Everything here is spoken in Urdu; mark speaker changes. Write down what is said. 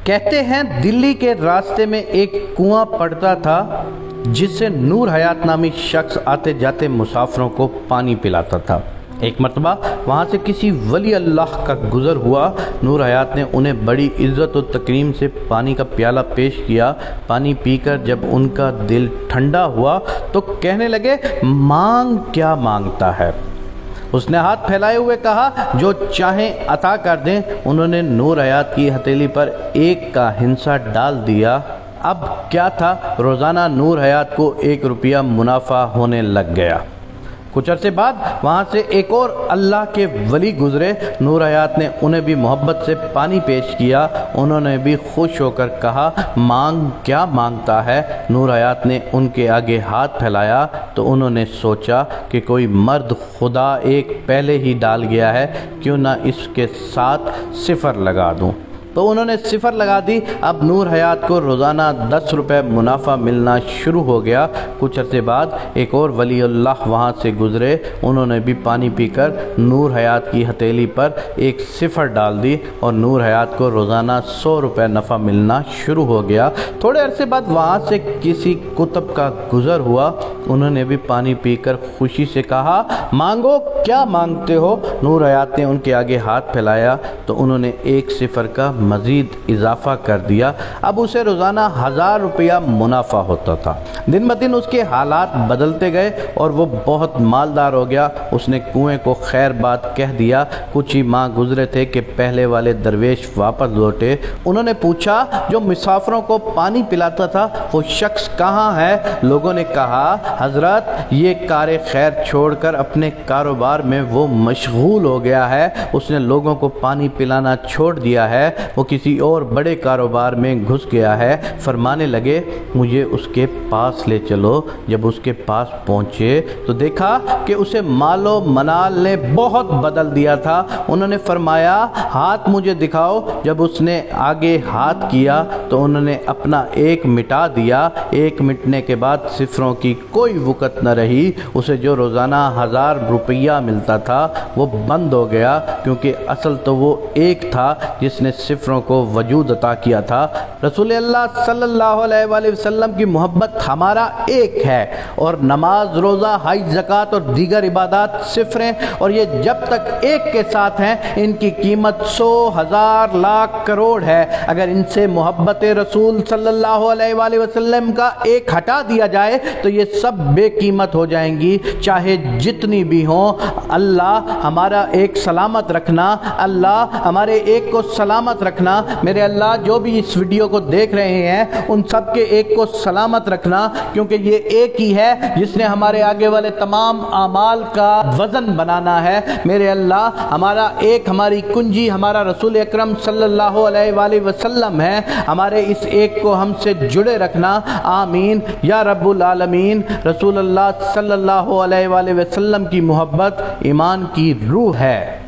Speaker 1: کہتے ہیں دلی کے راستے میں ایک کنواں پڑتا تھا جس سے نور حیات نامی شخص آتے جاتے مسافروں کو پانی پلاتا تھا۔ ایک مرتبہ وہاں سے کسی ولی اللہ کا گزر ہوا۔ نور حیات نے انہیں بڑی عزت و تکریم سے پانی کا پیالہ پیش کیا۔ پانی پی کر جب ان کا دل ٹھنڈا ہوا تو کہنے لگے، مانگ کیا مانگتا ہے؟ اس نے ہاتھ پھیلائے ہوئے کہا، جو چاہیں عطا کر دیں۔ انہوں نے نور حیات کی ہتھیلی پر ایک کا ہنسا ڈال دیا۔ اب کیا تھا، روزانہ نور حیات کو 1 روپیہ منافع ہونے لگ گیا۔ کچھ عرصے بعد وہاں سے ایک اور اللہ کے ولی گزرے۔ نور حیات نے انہیں بھی محبت سے پانی پیش کیا۔ انہوں نے بھی خوش ہو کر کہا، مانگ کیا مانگتا ہے؟ نور حیات نے ان کے آگے ہاتھ پھیلایا تو انہوں نے سوچا کہ کوئی مرد خدا ایک پہلے ہی ڈال گیا ہے، کیوں نہ اس کے ساتھ 0 لگا دوں۔ تو انہوں نے 0 لگا دی۔ اب نور حیات کو روزانہ 10 روپے منافع ملنا شروع ہو گیا۔ کچھ عرصے بعد ایک اور ولی اللہ وہاں سے گزرے۔ انہوں نے بھی پانی پی کر نور حیات کی ہتھیلی پر ایک 0 ڈال دی اور نور حیات کو روزانہ 100 روپے نفع ملنا شروع ہو گیا۔ تھوڑے عرصے بعد وہاں سے کسی کتب کا گزر ہوا۔ انہوں نے بھی پانی پی کر خوشی سے کہا، مانگو کیا مانگتے ہو؟ نور حیات نے ان کے آگے ہاتھ پھیلایا تو انہوں نے 1 0 کا مزید اضافہ کر دیا۔ اب اسے روزانہ 1000 روپیہ منافع ہوتا تھا۔ دن بدن اس کے حالات بدلتے گئے اور وہ بہت مالدار ہو گیا۔ اس نے کنویں کو خیر بات کہہ دیا۔ کچھ ہی ماہ گزرے تھے کہ پہلے والے درویش واپس لوٹے۔ انہوں نے پوچھا، جو مسافروں کو پانی پلاتا تھا وہ شخص کہاں ہے؟ لوگوں نے کہا، حضرت یہ کار خیر چھوڑ کر اپنے کاروبار میں وہ مشغول ہو گیا ہے۔ اس نے لوگوں کو پانی پلانا چھوڑ دیا ہے، وہ کسی اور بڑے کاروبار میں گھس گیا ہے۔ فرمانے لگے، مجھے اس کے پاس لے چلو۔ جب اس کے پاس پہنچے تو دیکھا کہ اسے مال و منال نے بہت بدل دیا تھا۔ انہوں نے فرمایا، ہاتھ مجھے دکھاؤ۔ جب اس نے آگے ہاتھ کیا تو انہوں نے اپنا 1 مٹا دیا۔ 1 مٹنے کے بعد 0 کی کوئی وقت نہ رہی۔ اسے جو روزانہ 1000 روپیہ ملتا تھا وہ بند ہو گیا، کیونکہ اصل تو وہ 1 تھا جس نے 0 کو وجود عطا کیا تھا۔ رسول اللہ صلی اللہ علیہ وآلہ وسلم کی محبت ہمارا 1 ہے، اور نماز، روزہ، حج، زکوٰۃ اور دیگر عبادات 0 ہیں، اور یہ جب تک 1 کے ساتھ ہیں ان کی قیمت 100 1000 لاکھ کروڑ ہے۔ اگر ان سے محبت رسول صلی اللہ علیہ وآلہ وسلم کا 1 ہٹا دیا جائے تو یہ سب بے قیمت ہو جائیں گی، چاہے جتنی بھی ہوں۔ اللہ ہمارا 1 سلامت رکھنا، اللہ ہمارے 1 کو سلامت رکھنا۔ میرے اللہ، جو بھی اس ویڈیو کو دیکھ رہے ہیں ان سب کے 1 کو سلامت رکھنا، کیونکہ یہ 1 ہی ہے جس نے ہمارے آگے والے تمام اعمال کا وزن بنانا ہے۔ میرے اللہ، ہمارا 1 ہماری کنجی ہمارا رسول اکرم صلی اللہ علیہ وآلہ وسلم ہے۔ ہمارے اس 1 کو ہم سے جڑے رکھنا، آمین یا رب العالمین۔ رسول اللہ صلی اللہ علیہ وآلہ وسلم کی محبت ایمان کی روح ہے۔